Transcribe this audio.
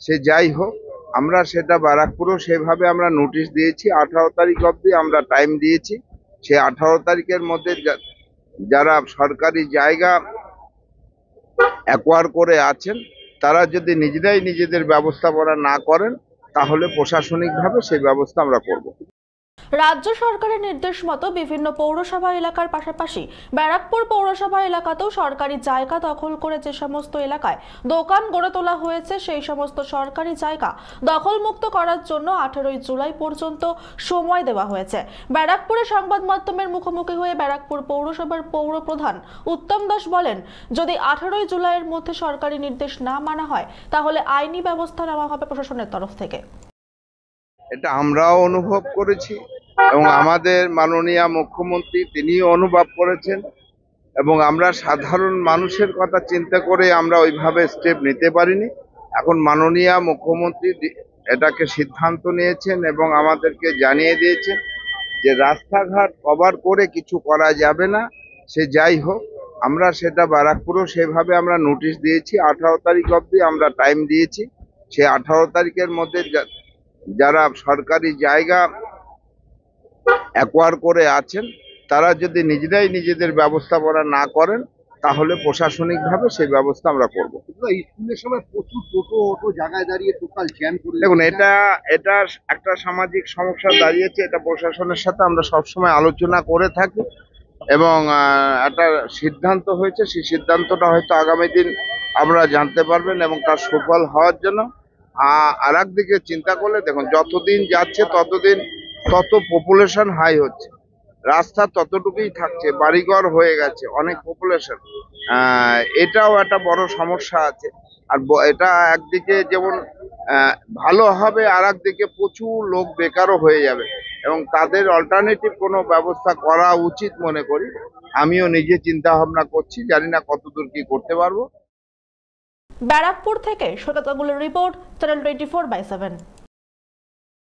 সে যাই হোক, আমরা সেটা ব্যারাকপুরও সেভাবে আমরা নোটিশ দিয়েছি। 18 তারিখ অবধি আমরা টাইম দিয়েছি। সে 18 তারিখের মধ্যে যারা সরকারি জায়গা অ্যাকোয়ার করে আছেন তারা যদি নিজেরাই নিজেদের ব্যবস্থাপনা না করেন তাহলে প্রশাসনিকভাবে সেই ব্যবস্থা আমরা করব। রাজ্য সরকারের নির্দেশ মতো বিভিন্ন পৌরসভা এলাকার পাশাপাশি ব্যারাকপুর পৌরসভা এলাকাতেও সরকারি জায়গা দখল করে যে সমস্ত এলাকায় দোকান গড়ে তোলা হয়েছে সেই সমস্ত সরকারি জায়গা দখলমুক্ত করার জন্য 18 জুলাই পর্যন্ত সময় দেওয়া হয়েছে। ব্যারাকপুরে সংবাদ মাধ্যমের মুখোমুখি হয়ে ব্যারাকপুর পৌরসভার পৌর প্রধান উত্তম দাস বলেন, যদি 18 জুলাইয়ের মধ্যে সরকারি নির্দেশ না মানা হয় তাহলে আইনি ব্যবস্থা নেওয়া হবে প্রশাসনের তরফ থেকে। এটা আমরাও অনুভব করেছি এবং আমাদের মাননীয় মুখ্যমন্ত্রী তিনিও অনুভব করেছেন এবং আমরা সাধারণ মানুষের কথা চিন্তা করে আমরা ওইভাবে স্টেপ নিতে পারিনি। এখন মাননীয় মুখ্যমন্ত্রী এটাকে সিদ্ধান্ত নিয়েছেন এবং আমাদেরকে জানিয়ে দিয়েছেন যে রাস্তাঘাট কভার করে কিছু করা যাবে না। সে যাই হোক, আমরা সেটা ব্যারাকপুরও সেভাবে আমরা নোটিশ দিয়েছি। 18 তারিখ অবধি আমরা টাইম দিয়েছি। সে 18 তারিখের মধ্যে যারা সরকারি জায়গা অ্যাকোয়ার করে আছেন তারা যদি নিজেরাই নিজেদের ব্যবস্থাপনা না করেন তাহলে প্রশাসনিকভাবে সেই ব্যবস্থা আমরা করব। স্কুলের সময় প্রচুর টোটো অটো জায়গায় দাঁড়িয়ে টোটাল জ্যাম করে। দেখুন, এটা একটা সামাজিক সমস্যা দাঁড়িয়েছে। এটা প্রশাসনের সাথে আমরা সবসময় আলোচনা করে থাকি এবং একটা সিদ্ধান্ত হয়েছে। সেই সিদ্ধান্তটা হয়তো আগামী দিন আমরা জানতে পারবেন এবং তার সুফল হওয়ার জন্য আর একদিকে চিন্তা করলে দেখুন, যতদিন যাচ্ছে ততদিন তত পপুলেশন হাই হচ্ছে, রাস্তা ততটুকুই থাকছে, বাড়িঘর হয়ে গেছে, অনেক পপুলেশন। এটাও একটা বড় সমস্যা আছে। আর এটা একদিকে যেমন ভালো হবে, আর একদিকে প্রচুর লোক বেকারও হয়ে যাবে এবং তাদের অল্টারনেটিভ কোনো ব্যবস্থা করা উচিত মনে করি। আমিও নিজে চিন্তা ভাবনা করছি, জানি না কতদূর কি করতে পারবো। ব্যারাকপুর থেকে সৈকত আঙ্গুলের রিপোর্ট, চ্যানেল 24/7।